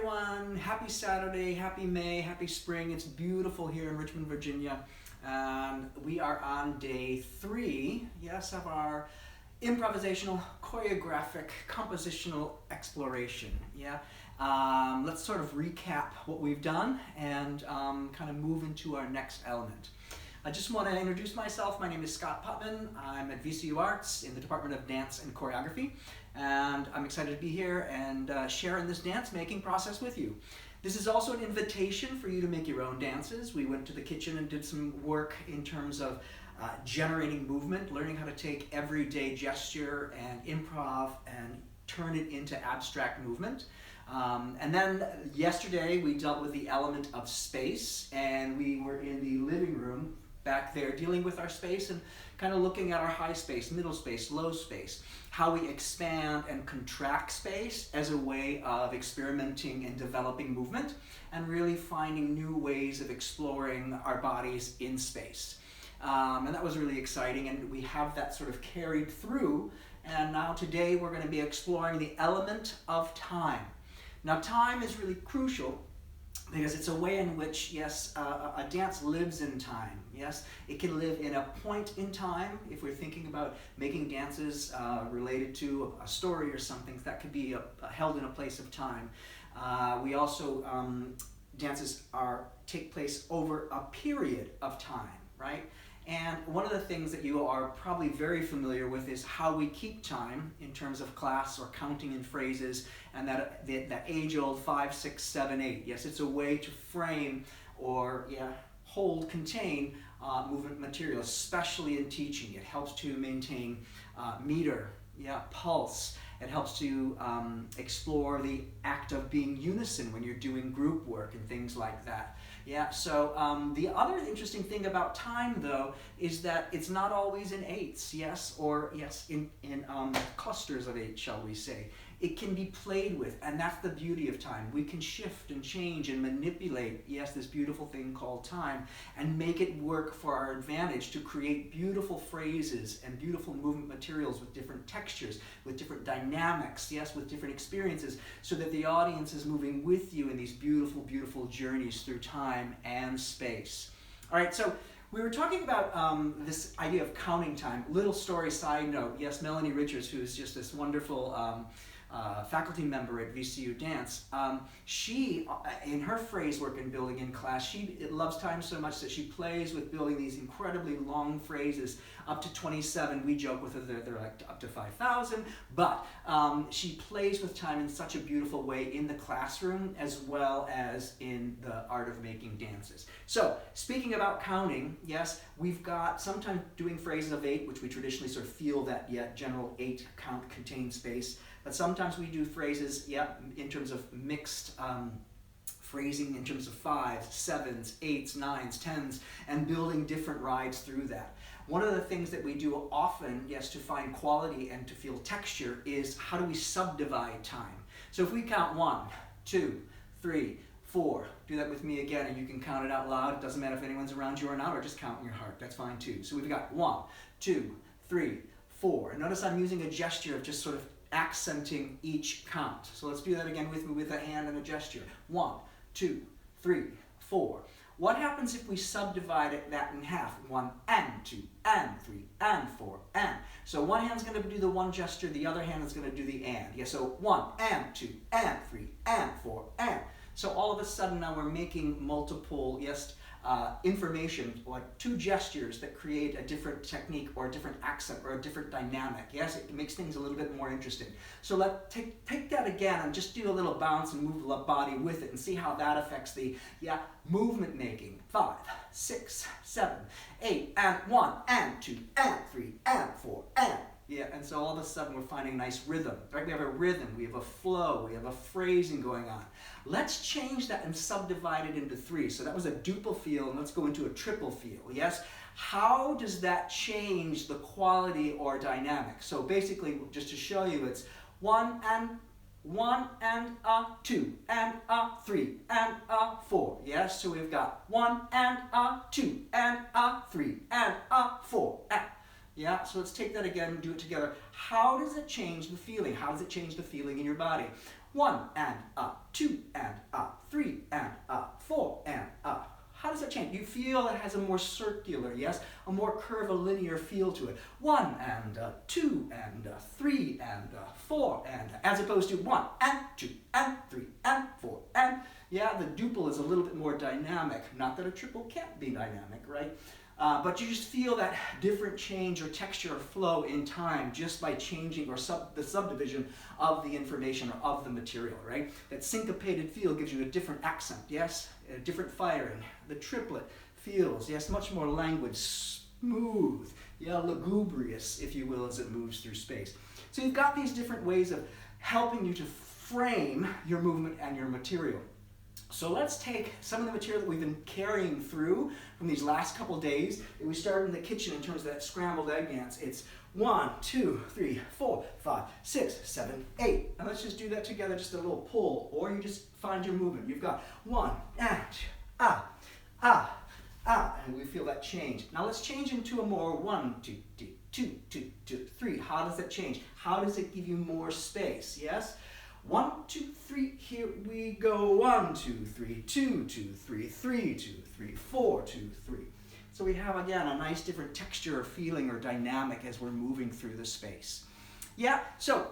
everyone. Happy Saturday, happy May, happy spring. It's beautiful here in Richmond, Virginia. And we are on day 3, yes, of our improvisational, choreographic, compositional exploration. Yeah. Let's sort of recap what we've done and kind of move into our next element. I just want to introduce myself. My name is Scott Putman. I'm at VCU Arts in the Department of Dance and Choreography, and I'm excited to be here and share in this dance making process with you. This is also an invitation for you to make your own dances. We went to the kitchen and did some work in terms of generating movement, learning how to take everyday gesture and improv and turn it into abstract movement. And then yesterday we dealt with the element of space, and we were in the living room back there dealing with our space and kind of looking at our high space, middle space, low space, how we expand and contract space as a way of experimenting and developing movement and really finding new ways of exploring our bodies in space. And that was really exciting, and we have that sort of carried through, and now today we're going to be exploring the element of time. Now time is really crucial because it's a way in which, yes, a dance lives in time. Yes, it can live in a point in time. If we're thinking about making dances related to a story or something, that could be held in a place of time. We also, dances take place over a period of time, right? And one of the things that you are probably very familiar with is how we keep time in terms of class or counting in phrases, and that age-old 5, 6, 7, 8. Yes, it's a way to frame or hold, contain movement material, especially in teaching. It helps to maintain meter, pulse. It helps to explore the act of being unison when you're doing group work and things like that. Yeah, so the other interesting thing about time, though, is that it's not always in 8s, yes, or yes, in clusters of 8, shall we say. It can be played with, and that's the beauty of time. We can shift and change and manipulate, yes, this beautiful thing called time, and make it work for our advantage to create beautiful phrases and beautiful movement materials with different textures, with different dynamics, yes, with different experiences, so that the audience is moving with you in these beautiful, beautiful journeys through time and space. All right, so we were talking about this idea of counting time. Little story side note, yes, Melanie Richards, who is just this wonderful faculty member at VCU Dance, she, in her phrase work and building in class, she loves time so much that she plays with building these incredibly long phrases up to 27. We joke with her that they're like up to 5,000, but she plays with time in such a beautiful way in the classroom as well as in the art of making dances. So, speaking about counting, yes, we've got sometimes doing phrases of 8, which we traditionally sort of feel that general 8 count contained space. But sometimes we do phrases, in terms of mixed phrasing, in terms of 5s, 7s, 8s, 9s, 10s, and building different rides through that. One of the things that we do often, yes, to find quality and to feel texture is how do we subdivide time? So if we count 1, 2, 3, 4, do that with me again, and you can count it out loud. It doesn't matter if anyone's around you or not, or just count in your heart. That's fine too. So we've got 1, 2, 3, 4. And notice I'm using a gesture of just sort of accenting each count. So let's do that again with me with a hand and a gesture. 1, 2, 3, 4. What happens if we subdivide that in half? 1 and 2 and 3 and 4 and. So one hand's going to do the one gesture, the other hand is going to do the and. Yeah, so 1 and 2 and 3 and 4 and. So all of a sudden now we're making multiple, information, like 2 gestures that create a different technique or a different accent or a different dynamic. Yes, it makes things a lit's bit more interesting. So let's take that again and just do a little bounce and move the body with it and see how that affects the movement making. 5, 6, 7, 8, and 1, and 2, and 3, and 4, and. Yeah, and so all of a sudden we're finding a nice rhythm, right? We have a rhythm, we have a flow, we have a phrasing going on. Let's change that and subdivide it into 3. So that was a duple feel, and let's go into a triple feel, yes? How does that change the quality or dynamic? So basically, just to show you, it's 1 and 2 and 3 and 4. Yes, so we've got 1 and 2 and 3 and 4 and Yeah, so let's take that again and do it together. How does it change the feeling? How does it change the feeling in your body? 1 and up, 2 and up, 3 and up, 4 and up. How does that change? You feel it has a more circular, yes, a more curvilinear feel to it. 1 and 2 and 3 and 4 and as opposed to 1 and 2 and 3 and 4 and yeah, the duple is a little bit more dynamic. Not that a triple can't be dynamic, right? But you just feel that different change or texture or flow in time just by changing or the subdivision of the information or of the material, right? That syncopated feel gives you a different accent, yes? A different firing. The triplet feels, yes, much more languid, smooth, yeah, lugubrious, if you will, as it moves through space. So you've got these different ways of helping you to frame your movement and your material. So let's take some of the material that we've been carrying through from these last couple days. We started in the kitchen in terms of that scrambled egg dance. It's 1, 2, 3, 4, 5, 6, 7, 8. And let's just do that together, just a little pull, or you just find your movement. You've got 1, and, ah, ah, ah, and we feel that change. Now let's change into a more 1, 2, 2, 2, 2, 2, 3. How does that change? How does it give you more space? Yes? 1, 2, 3, here we go. 1, 2, 3, 2, 2, 3, 3, 2, 3, 4, 2, 3. So we have, again, a nice different texture or feeling or dynamic as we're moving through the space. Yeah, so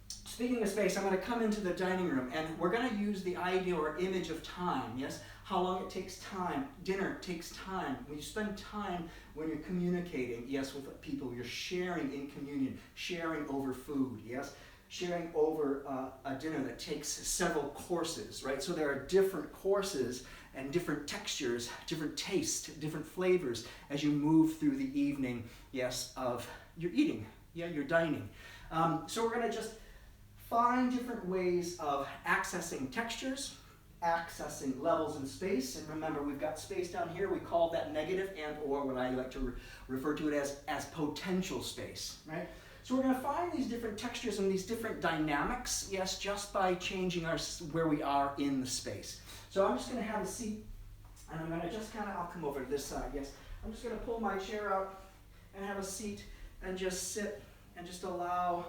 speaking of space, I'm going to come into the dining room and we're going to use the idea or image of time, yes? How long it takes time. Dinner takes time. When you spend time when you're communicating, yes, with people, you're sharing in communion, sharing over food, yes? Sharing over a dinner that takes several courses, right? So there are different courses and different textures, different tastes, different flavors as you move through the evening, yes, of your eating, yeah, your dining. So we're going to just find different ways of accessing textures, accessing levels in space. And remember, we've got space down here. We call that negative and or what I like to refer to it as potential space, right? So we're going to find these different textures and these different dynamics, yes, just by changing where we are in the space. So I'm just going to have a seat, and I'm going to just kind of, I'll come over to this side, yes. I'm just going to pull my chair out and have a seat and just sit and just allow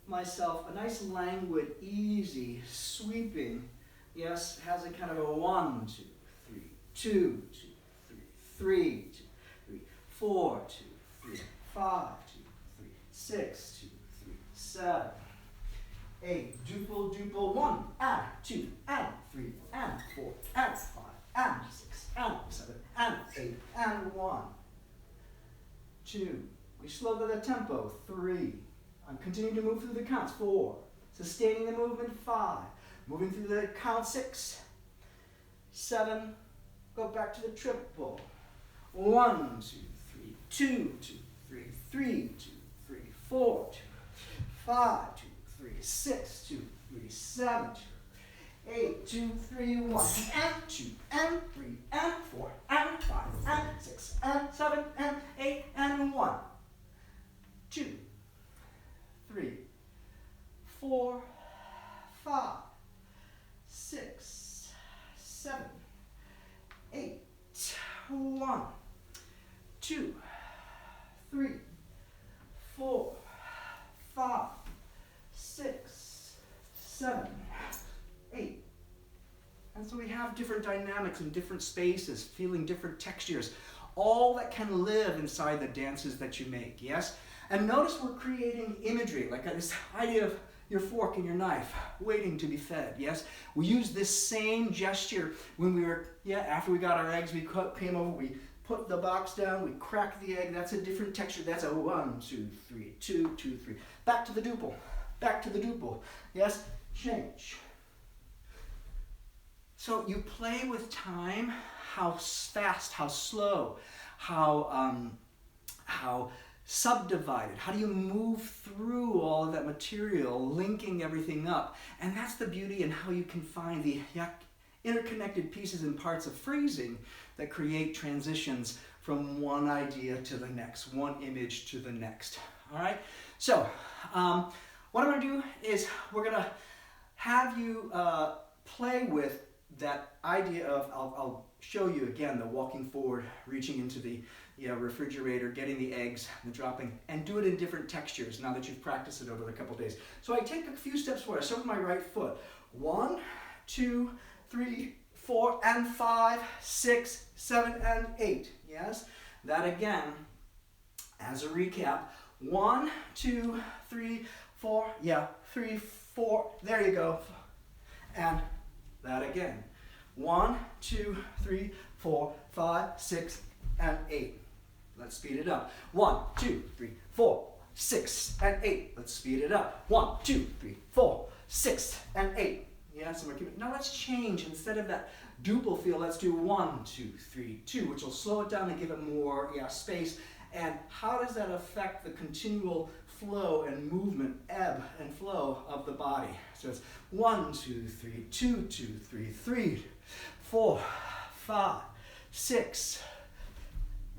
myself a nice languid, easy, sweeping, yes, has a kind of a 1, 2, 3, 2, 2, 3, 3, 2, 3, 4, 2, 3, 5, 6, 2, 3, 7, 8, duple, 1, and 2, and 3, and 4, and 5, and 6, and 7, and 8, and 1, 2. We slow down the tempo, 3. I'm continuing to move through the counts, 4. Sustaining the movement, 5. Moving through the count, 6, 7. Go back to the triple. 1, 2, 3, 2, 2, 3, 3, 2. 4, 2, 5, 2, 3, 6, 2, 3, 7, 2, 8, 2, 3, 1, and 2, and 3, and 4, and 5, and 6, and 7, and 8, and 1, 2, 3, 4, 5, 6, 7, 8, 1, 2, 3, 4, 5, 6, 7, 8. And so we have different dynamics in different spaces, feeling different textures, all that can live inside the dances that you make, yes? And notice we're creating imagery, like this idea of your fork and your knife waiting to be fed, yes? We use this same gesture when we were, after we got our eggs, we came over, we put the box down, we crack the egg, that's a different texture, that's a 1, 2, 3, 2, 2, 3. Back to the duple, yes, change. So you play with time, how fast, how slow, how subdivided, how do you move through all of that material, linking everything up. And that's the beauty in how you can find the interconnected pieces and parts of phrasing that create transitions from one idea to the next, one image to the next. All right? So, what I'm going to do is we're going to have you play with that idea of, I'll show you again the walking forward, reaching into the refrigerator, getting the eggs, the dropping, and do it in different textures now that you've practiced it over the couple days. So I take a few steps forward. I start with my right foot. 1, 2, 3, 4, and 5, 6, 7, and 8. Yes? That again, as a recap. 1, 2, 3, 4. Yeah, 3, 4. There you go. And that again. 1, 2, 3, 4, 5, 6, and 8. Let's speed it up. 1, 2, 3, 4, 6, and 8. Let's speed it up. 1, 2, 3, 4, 6, and 8. Yes, and we're keeping. Now let's change. Instead of that duple feel, let's do 1, 2, 3, 2, which will slow it down and give it more space. And how does that affect the continual flow and movement, ebb and flow of the body? So it's 1, 2, 3, 2, 2, 3, 3, 4, 5, 6,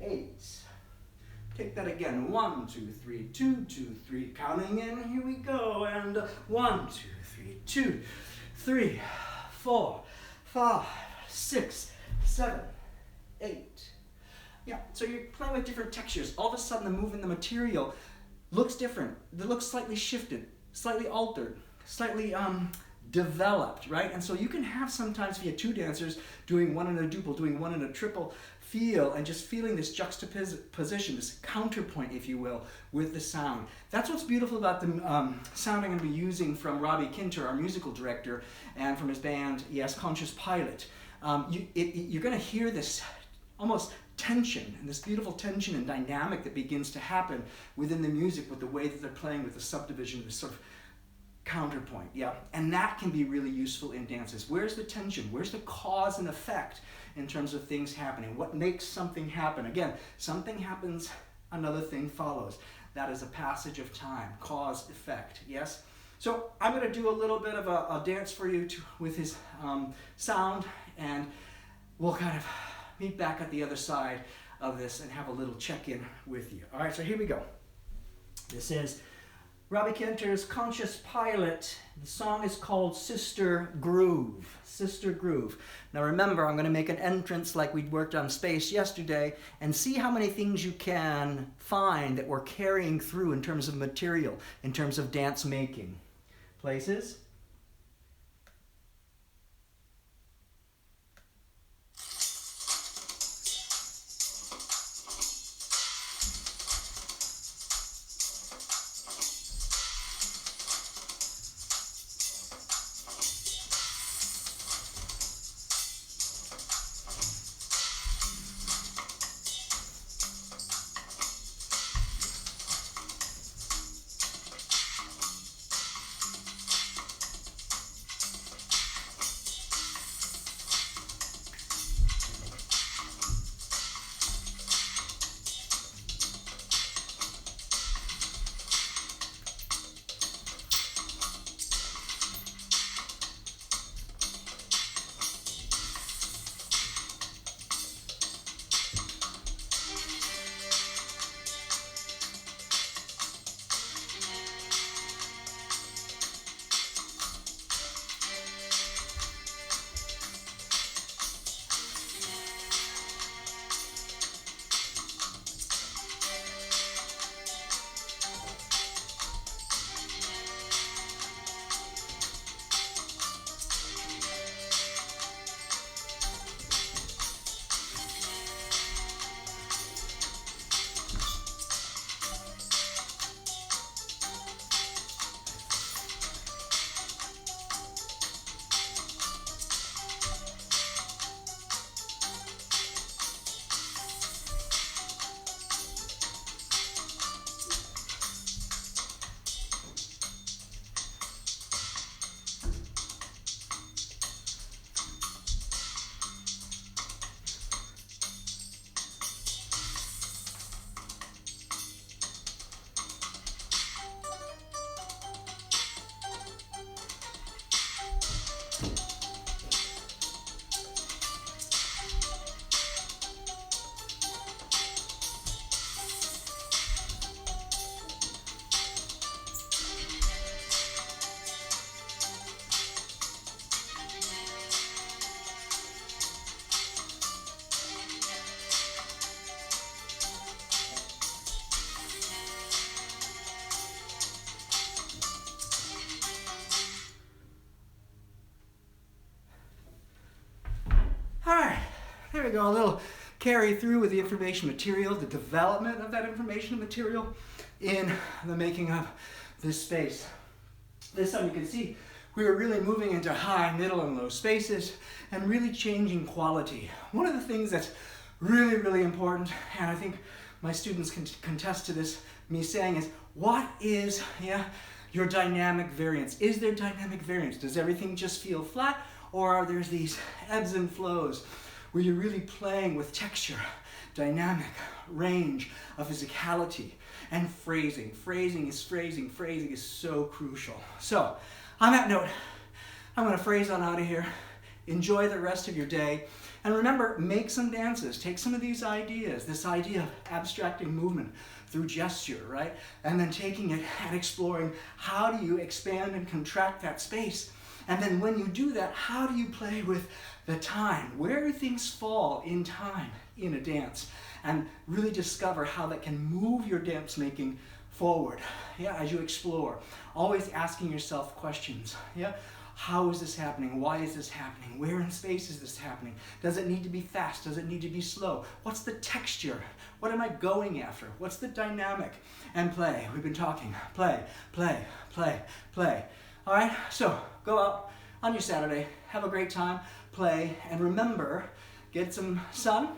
8. Take that again. 1, 2, 3, 2, 2, 3. Counting in. Here we go. And 1, 2, 3, 2, 3, 4, 5, 6, 7, 8. Yeah, so you're playing with different textures. All of a sudden, the movement, the material looks different. It looks slightly shifted, slightly altered, slightly developed, right? And so you can have sometimes, if you have two dancers doing one in a duple, doing one in a triple, feel and just feeling this juxtaposition, this counterpoint, if you will, with the sound. That's what's beautiful about the sound I'm going to be using from Robbie Kinter, our musical director, and from his band, Yes, Conscious Pilot. You're going to hear this almost tension, and this beautiful tension and dynamic that begins to happen within the music with the way that they're playing with the subdivision, this sort of counterpoint, yeah. And that can be really useful in dances. Where's the tension? Where's the cause and effect in terms of things happening? What makes something happen? Again, something happens, another thing follows. That is a passage of time, cause, effect, yes? So I'm going to do a little bit of a dance for you with his sound, and we'll kind of meet back at the other side of this and have a little check-in with you. All right, so here we go. This is Robbie Kinter's Conscious Pilot. The song is called Sister Groove. Sister Groove. Now remember, I'm going to make an entrance like we worked on space yesterday and see how many things you can find that we're carrying through in terms of material, in terms of dance making. Places. There we go, a little carry through with the information material, the development of that information material in the making of this space. This time you can see we are really moving into high, middle, and low spaces and really changing quality. One of the things that's really, really important, and I think my students can contest to this, me saying is, what is your dynamic variance? Is there dynamic variance? Does everything just feel flat, or are there these ebbs and flows where you're really playing with texture, dynamic, range of physicality, and phrasing? Phrasing is so crucial. So, on that note, I'm going to phrase on out of here. Enjoy the rest of your day. And remember, make some dances. Take some of these ideas, this idea of abstracting movement through gesture, right? And then taking it and exploring how do you expand and contract that space. And then when you do that, how do you play with the time? Where do things fall in time in a dance? And really discover how that can move your dance making forward, as you explore. Always asking yourself questions, How is this happening? Why is this happening? Where in space is this happening? Does it need to be fast? Does it need to be slow? What's the texture? What am I going after? What's the dynamic? And play. We've been talking. Play, play, play, play. All right, so go out on your Saturday, have a great time, play, and remember, get some sun,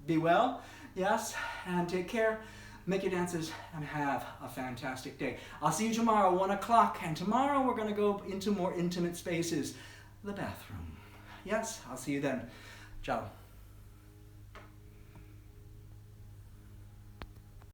be well, yes, and take care. Make your dances and have a fantastic day. I'll see you tomorrow, 1 o'clock, and tomorrow we're going to go into more intimate spaces, the bathroom. Yes, I'll see you then. Ciao.